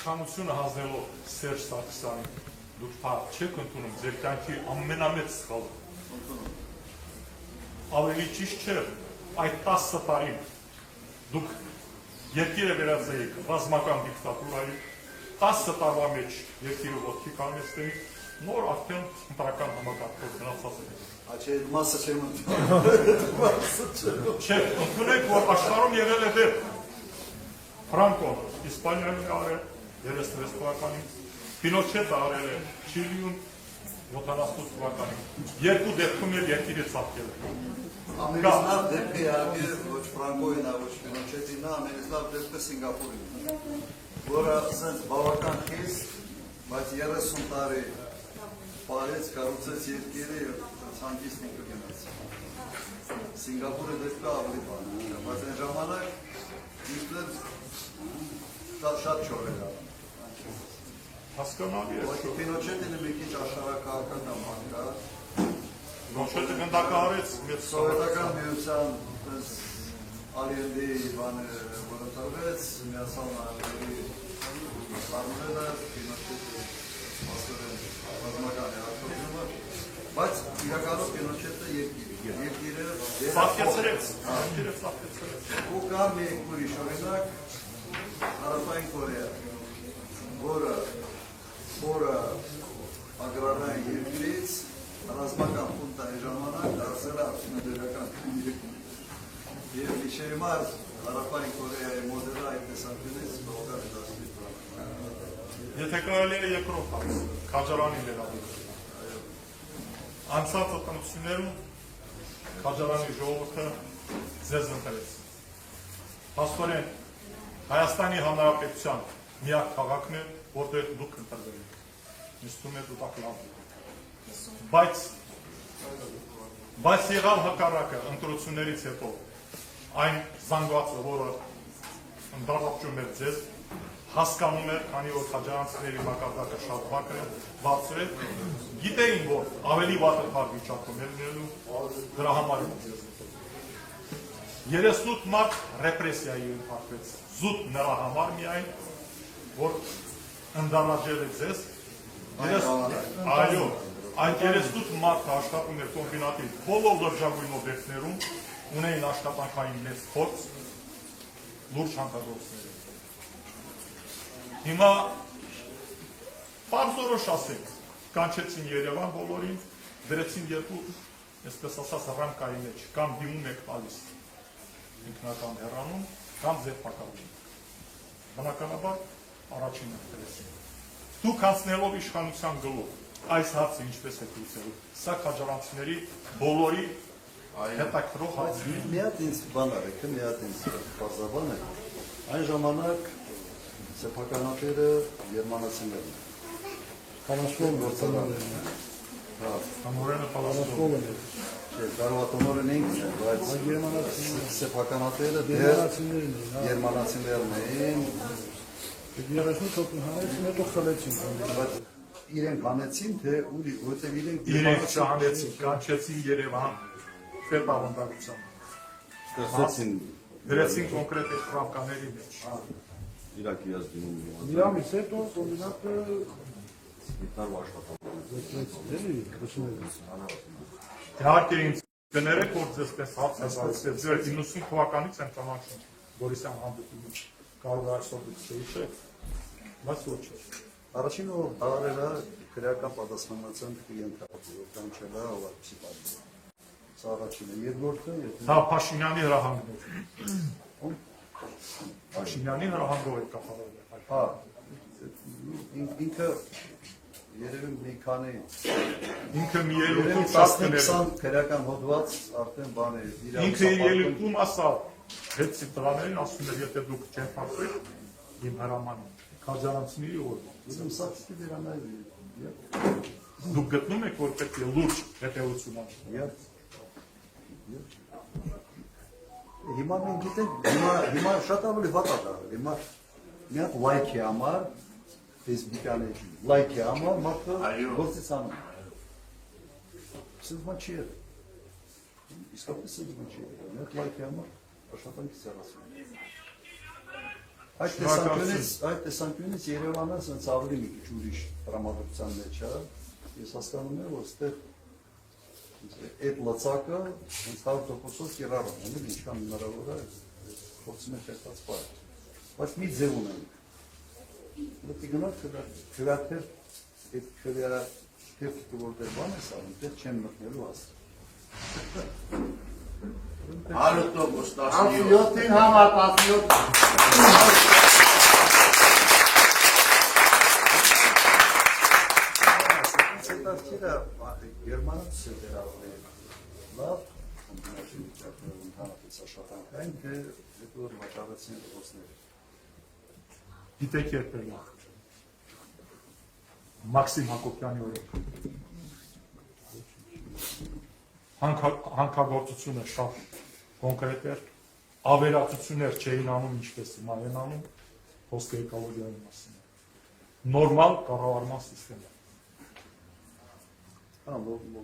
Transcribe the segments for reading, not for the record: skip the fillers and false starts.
Իշխանությունը հանձնելով Սերժ Սարգսյանին դուք փառք չեք ընդունում ձեր կյանքի ամենամեծ սխալը։ Ավելի ճիշտ չէ այդ 10 տարին դուք երկիրը վերածեիք ռազմական դիկտատուրայի, 10 տարվա մեջ երկիրը ոտքի կանգնեցրեիք, նոր արդեն ընտրական համակարգով գնացած եք։ Աչե մասը չեմ ընդունում։ Չէ, ընդունեք, որ աշխարհում եղել է դեպք Ֆրանկոն Իսպանիայում արել 33 թվականին, Պինոչետը արել է Չիլիում 78 թվականին, երկու դեպքում էլ երկիրը ծաղկել է։ Ամենից լավ դեպքը իհարկե ոչ Ֆրանկոյին, ոչ Պինոչետին, ամենից լավ դեպքը Սինգապուրին, որը ասենց բավական խիստ, բայց 30 տարի պարեց, կառուցեց երկիրը եւ ցանկից ինքը գնաց։ Սինգապուրը դեպքը ավելի բան է, բայց այն ժամանակ ինքն շատ չոր էր անում։ Հասկանալի է։ Բայց Պինոչետինը մի քիչ աշխարհակահական նամակ կա։ Պինոչետը գնդակահարեց մեծ սովետական միության Ալիենդի բանը որոտավեց, միացան Ալիենդի սարմունելը, Պինոչետը ասել են ռազմական բայց իրականում Պինոչետը երկիրը Սատկեցրեց։ ու կա մի ուրիշ օրինակ Հարավային Կորեա, որը ագրարային երկրից ռազմական խունտայի ժամանակ դարձել է արդյունաբերական երկիր։ Եվ մինչև հիմա Հարավային Կորեայի մոդելը այդ տեսանկյունից բողոքար է դարձել։ Եթե կարելի է երկրորդ հարց, Քաջարանի վերաբերյալ։ Անցած օգնություններում Քաջարանի ժողովուրդը ձեզ ընտրեց։ Փաստորեն Հայաստանի Հանրապետության միակ քաղաքն է, որտեղ դուք ընտրվել եք։ Նստում եք ու տակ լավ։ Բայց եղավ հակառակը ընտրություններից հետո այն զանգվածը, որը ընդառաջում էր ձեզ, հասկանում էր, քանի որ քաջարանցիների մակարդակը շատ բարձր է, գիտեին, որ ավելի վատ վիճակում էր լինելու, դրա համար է ձեզ ընտրել։ 38 մարդ ռեպրեսիայի ենթարկվեց, զուտ նրա համար միայն, որ ընդառաջել է ձեզ, այո, այդ 38 մարդը աշխատում էր կոմբինատի բոլոր լրջագույն օբյեկտներում, ունեին աշխատանքային մեծ փորձ, լուրջ հանքագործներ։ Հիմա պարզորոշ ասենք, կանչեցին Երևան բոլորին, դրեցին երկու, այսպես ասած, ռամկայի մեջ, կամ դիմում եք տալիս ինքնական հեռանում, կամ ձեր պակավում։ Բնականաբար առաջին ընտրեցին։ Դուք անցնելով իշխանության գլուխ, այս հարցը ինչպես է լուծելու, սա քաջարանցիների բոլորի հետաքրող հարց է։ Մի հատ ինձ բան արեք, մի հատ ինձ պարզաբան է, այն ժամանակ սեփականատերը գերմանացիներն են։ Պալասկոն գործանալերն է։ Տնօրենը Պալասկոն է։ Կարողատոնորեն ինքն է, բայց սեփականատերը գերմանացիներն էին։ 30 հոգին հանեցին, հետո խլեցին։ Բայց իրենք հանեցին, թե որտեղ իրենք իրենք չհանեցին, կանչեցին Երևան պետավանդակության։ ստեղծեցին Դրեցին կոնկրետ այդ ռամկաների մեջ։ Իրաքի ազգում։ Միամից հետո կոմբինատը Գիտարու աշխատանք։ Իհարկե ինձ կներեք, որ ձեզ պես հարց է զարսել, ձեր 90 թվականից եմ ճանաչում Գորիսյան հանդիպումը, կարող է այսօր դուք չէիք, բայց ոչ է։ Առաջին տարերա քրեական պատասխանատվության ենթարկվում, կանչելա ավարտի բանը։ Սա առաջինը, երկրորդը, Դա Փաշինյանի հրահանգով։ Փաշինյանի հրահանգով է կապահարվել։ հա, ինքը երևի մի քանի Ինքը մի ելույթում 10 քրեական հոդված արդեն բան է։ Ինքը իր ելույթում ասավ, հետցի տղաներին ասում էր, եթե դուք չեն փոխվել, իմ հրամանին, քաջարանցիների օրվա։ Ուզում սա չտի վերանայել։ Դուք գտնում եք, որ պետք է լուրջ հետևություն անել։ Հիմա մենք գիտենք, հիմա շատ ավելի վատ է դառել։ Հիմա մի հատ լայքի համար, Facebook-անի լայքի համար մարդը գործից անում։ Սենց բան չի եղել։ Իսկապես սենց բան չի եղել։ Մի հատ լայքի համար աշխատանքից հեռացում։ Այդ տեսանկյունից Երևանը սենց ավելի մի քիչ ուրիշ տրամադրության մեջ է։ Ես հասկանում եմ, որ այստեղ այդ լծակը հենց 100%-ով կիրառում է, ինչքան հնարավոր է փորձում է չեղած պահել։ Բայց մի ձև ունենք։ Պետք է գնալ քվեաթեր, այդ քվեաթերը որտեղ բան է սա, այնտեղ չեն մտնելու ասել։ 17-ին համար 17 Հետաքրքիրը գերմանացի է դերավորել լավ ընդհանրապես աշխատանքային, թե հետո վաճառեցին դպրոցները։ Գիտեք երբել Մաքսիմ Հակոբյանի օրոք։ Հանքագործությունը շատ կոնկրետ էր, ավերածություններ չէին անում, ինչպես հիմա են անում, խոսքը էկոլոգիայի մասին։ Նորմալ կառավարման սիստեմ է։ Հա,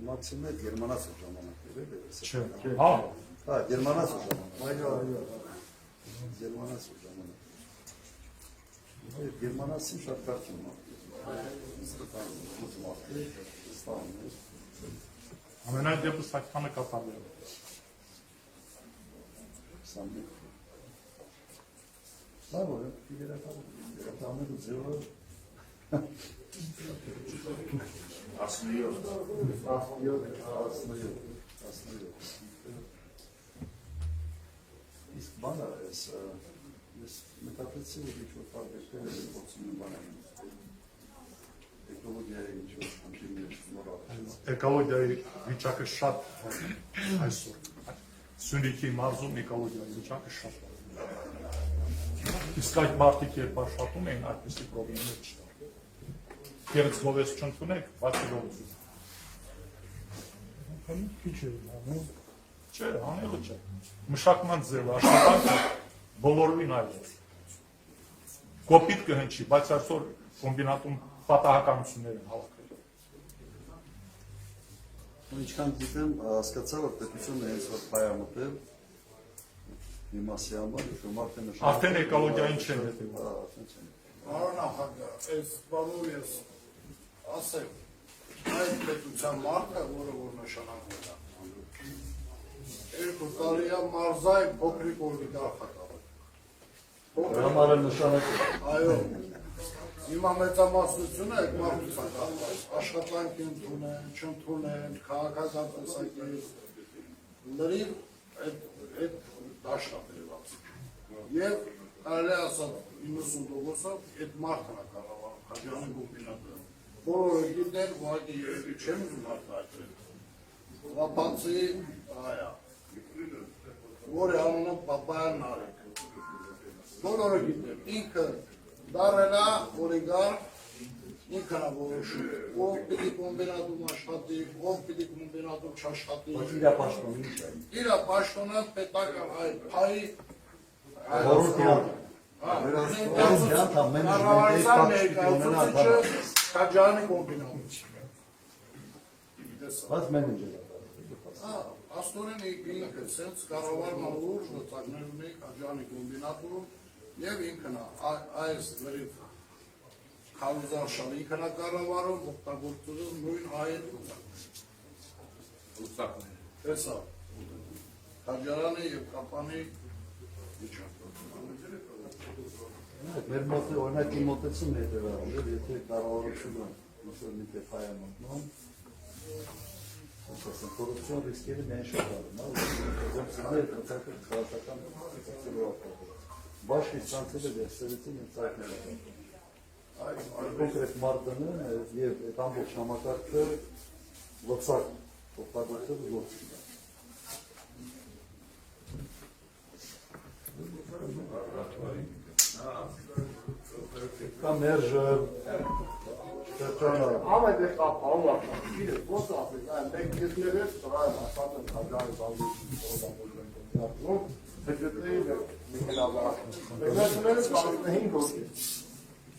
մաքսիմը գերմանացի ժամանակներ է։ Չէ, հա։ Հա, գերմանացի ժամանակ։ Այո։ Գերմանացի ժամանակ։ Գերմանացին շատ կարճ է։ Ամենայն դեպս այդքանը կատարվել է։ Bravo, figurata zero. Իսկ բանը ես մտածեցի որ ինչ-որ տարբերակներ են փոխում բանային էկոլոգիայի ինչ-որ խնդիրներ նորարար Էկոլոգիայի վիճակը շատ այսօր Սյունիքի մարզում էկոլոգիայի վիճակը շատ իսկ այդ մարդիկ երբ աշխատում էին այդպիսի պրոբլեմներ չկար երբ զբաղեցություն չունեք բացի լոբություն Քիչ է անում։ չէ անելը չէ մշակման ձևը աշխատանքը բոլորովին այլ է կոպիտ կհնչի բայց այսօր կոմբինատում պատահականություններ են հավաքվել Ինչքան գիտեմ հասկացա որ պետությունը հենց որ պայամտել Իմասի համար շոմարտը նշանակում արդեն էկոլոգիային չեն հետևում Պարոն նախագահ, այս բանով ես ասեմ այդ պետության մարդը, որը որ նշանակում է 2 տարի է մարզայ փոքրիկ օրգիդար խակավը Համարը նշանակում Այո Հիմա մեծամասնությունը այդ մարդության աշխատանքի ընդունեն, չընդունեն, քաղաքական տեսակի լրիվ այդ դաշնապերված Եվ կարելի ասած 90%-ով այդ մարդն է կառավարում Խաչյանի կոմբինատը Բոլորը գիտեն, ուղղակի երևի չեմ ուզում արտահայտել Բացի այա որի անունը Պապայան Նարեկ Բոլորը գիտեն, ինքը դարել է օլիգար ինքն է որոշում ով պիտի կոմբինատում աշխատի, ով պիտի կոմբինատում չաշխատի Իրա պաշտոնը պետական այդ փայի Խաչյանի կոմբինատում Բայց մենեջեր Աստորեն ինքը սենց կառավարն ուժ վտակներ ունի Խաչյանի կոմբինատում եւ ինքն այս լրիվ քարուզարշան ինքն է կառավարում օգտագործում նույն այդ ուտակներ Տեսա Խաչյանի եւ Կապանի Մեր մոտ օրինակ իմ մոտեցումն է հետևյալը, եթե կառավարությունը ուսել մի տեղ հայամատնում, ասեմ, կոռուպցիոն ռիսկերը միայն շատ արում, գործիքները կցակը քաղաքական ծրվապատը։ Բաշխի ստանցել է դերսերեցին և ծայքներ արում։ Կոնկրետ մարդանը և այդ ամբողջ համակարգը լծակ օգտագործել գործին։ Կա մերժը շրջանը Ամեն դեպք ապահով ապահով գիտես ոնց ասես այն մեկ դեպքերից ծրայ ասած են Խաչյանի բանջարում հետեւի մեքենազարաշները կազմեն գործի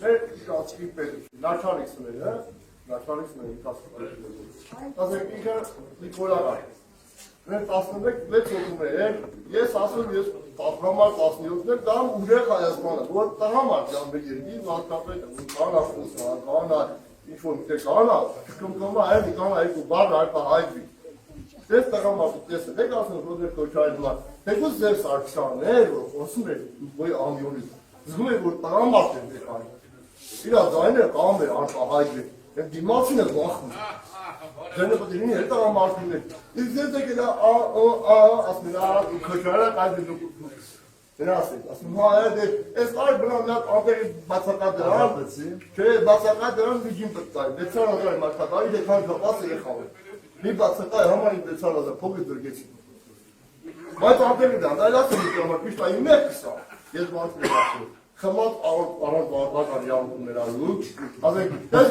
Մեր շացքի պետ Նաչարիքսները ասենք ինքը Նիկոլա Մեր 11 հոգում էր, ես ասում ես համար 17-ներ դամ ուժեղ Հայաստանը, որ տղամարդ ճամբեր երկի, մարդապետ, կանա խոսվա, կանա, ինչ-որ միտեղ կանա, չկմկոմա այդի կանա երկու բար արկա հայդվի։ Դες տղամարդ տեսը, դեք ասում Ռոդեր Քոչարյանը մար, դեկուս ձեր Սարգսյանն էր, որ խոսում էր ոյ ամյոնից, զգում էր, որ տղամարդ են դեք այն։ Իրա ձայները կամ էր արկա հայդվի, և դիմացին է վախում։ Ձենը պատիրինի հետ տղամարդին էր։ Իսկ ձեզ եկել ասում էր, Քոչարյանը կայդվի Դրա ասում, հա, այս այր բնան լատ անտեղի բացակա դրան, չէ, բացակա դրան միջին պտտայի, 600,000 մարդակայի դեքան ժողասը եղավ է։ Մի բացակա է համարին 600,000 փողի դրգեցին։ Բայց անտեղի դրան, այլ ասում մի կրամակ, միշտ այն մեկ կսա, ես մարդն եմ ասում, խմատ առանց բարձական յավուկում ներալուկ, ասենք, ես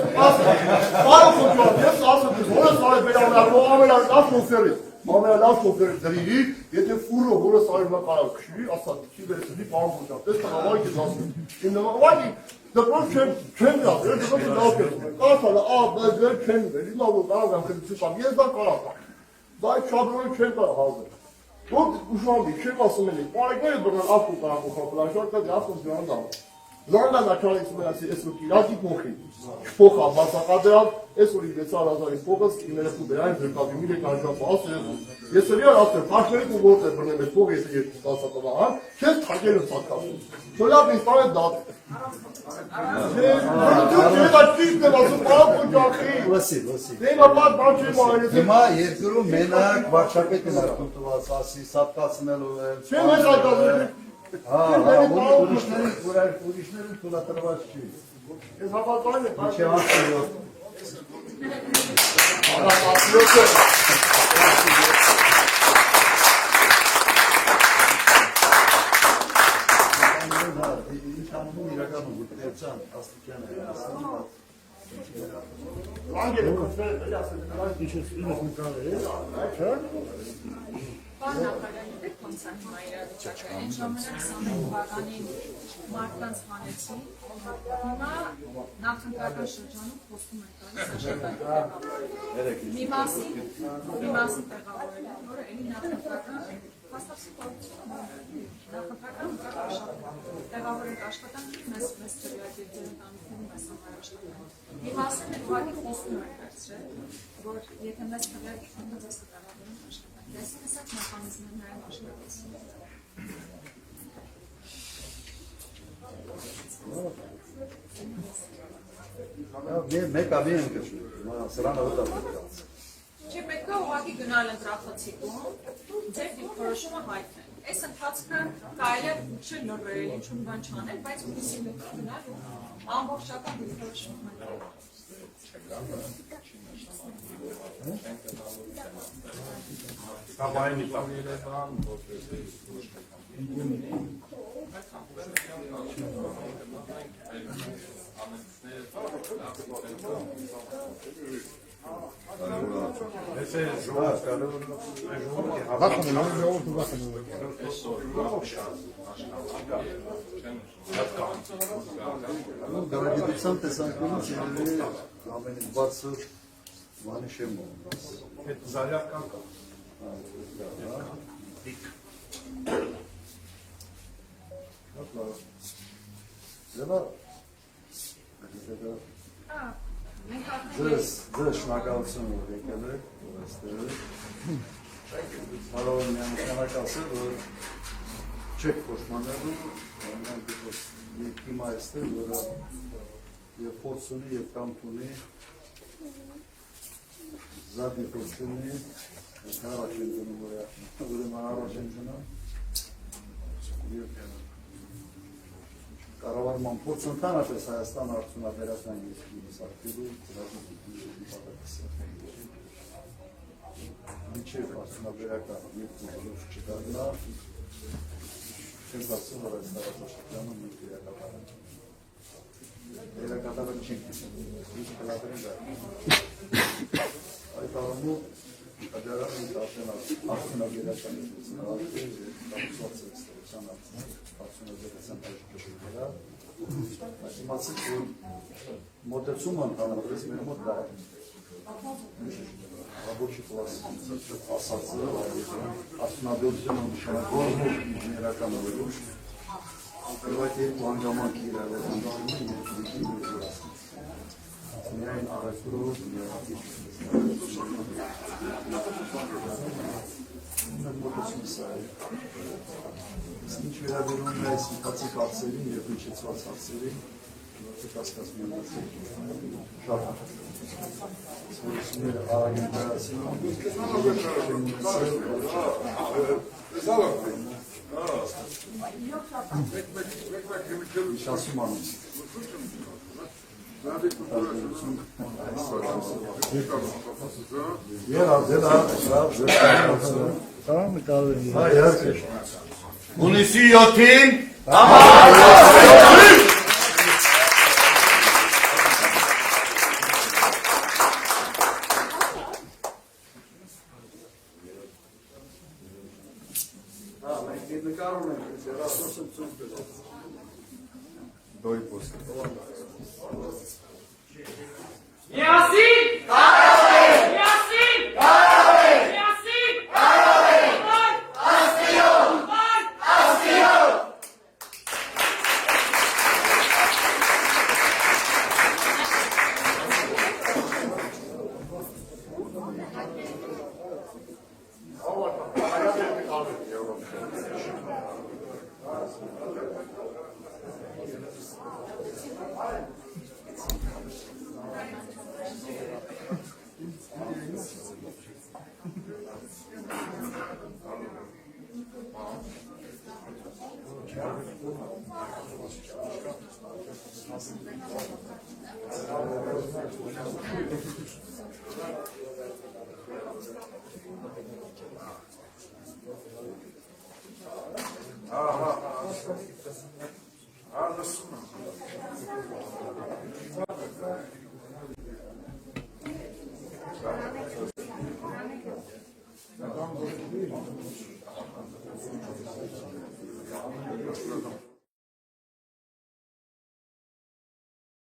պարը խոչան, ես ասում, որը սարի բերանար, ամենար լավ շոֆերից, ամենալավ շոֆերից դրի, եթե ֆուրը որը սարի մակարավ քշի, ասած, չի վերեցնի պարը խոչան, տես տղավարի կեզ ասում, իմ նմավարի, դպրով չեմ դասել, դպրով լավ կերում են, կարասալը, բեզեր չեմ վեր, իմ ավոր կարող եմ խելություն կամ, ես դա կարապ եմ, դա այդ շադրոյը չեմ կարող հազել, որ ուշանվի, չեմ ասում էլի, պարեկները բրնան ավկու կարապ ուխապլան, շորտը դասում դրան դամ, Զորնա նաքարեցում ասի ես ու կիրակի փոխի։ Փոխա բացակադրալ, ես ու 6000-ի փոխս իներս ու բերային դրկապի մի կանչապ ասել։ Ես էլի ասել, փախնեք ու որտեղ բռնել ես փող եթե 10 տղա, քեզ թակել եմ սակավ։ Շոլապ ինձ տանը դատ։ Հիմա երկրում մենակ վարչապետն է ընդունված, ասի սատկացնելու է։ Չեմ ես այդազորի։ Ուրիշներին թույլատրված չի։ Ես հապատային եմ։ Չէ, ասելով։ Իրականում գտեցան աստիճան է ասում։ Անգելը կոչվել է ասել։ Այս ինչ նկարը է, չէ՞։ Բան նախարարի կոնցերտը իրավիճակը այն ժամանակ 21 թվականին մարդկանց հանեցի, հիմա նախընտրական շրջանում խոսում են տալիս աշխատանքի մի մասին տեղավորել են, որը էլի նախընտրական հաստատի նախընտրական տեղավորել աշխատանքի մեզ թվյակերձեր ընտանիքների մեզ համար աշխատանք։ Մի մասին է ուղղակի խոսում են վերցրել, որ եթե մեզ թվյակերձեր մեզ տեղավորել աշխատանք, ես հեսակ մեխանիզմը նաև աշխատացին։ Մեկ ավի են կշում, սրանը հոտա պետքած։ Չէ, պետք է ուղղակի գնալ ընտրախցիկում, ձեր դիրքորոշումը հայտնել։ Այս ընթացքը կարելի է չէ նոր վերել ինչ-որ բան չանել, բայց ուսի պետք է գնալ ու ամբողջական դիրքորոշում հայտնել։ Կամայնի տակ։ Ես է ժողով Գարագիտության տեսանկյունից երևի ամենից բարձր Մանիշեմը։ Այդ զարյական կա։ Ձեզ շնորհակալություն որ եկել եք այստեղ։ Կարող եմ միանշանակ ասել, որ չեք փոշմանելու, մենք հիմա այստեղ, որը եւ փորձ ունի եւ կամք ունի, զարդի փորձ ունի, առաջ են գնում, ուրեմն առաջ են գնում եւ կառավարման փորձ ընդհանրապես Հայաստան արդյունաբերական երկրի սարքելու միջև արդյունաբերական երկրի չդառնա չեմ կարծում որ այս տարածաշրջանում մենք իրակապարան չենք ինչ կլավերեն դա այդ առումով Աջարանը արդյունաբերական Իմացեք, որ մոտեցումը ընդհանրապես մեր մոտ դա է։ Ռաբոչի կլաս ասածը, արդյունաբերությունը նշանակում ինժեներական ուղղություն, այդ երկու հանգամանքի իրավիճակում երկրի միայն առևտրով մոտեցում սա է։ Ինչ վերաբերում է այս ընթացիկ հարցերին և հնչեցված հարցերին, կասկածում եմ շատ սորությունները արագ են վերացին, շասում անում։ Ունիսի 7-ին Ա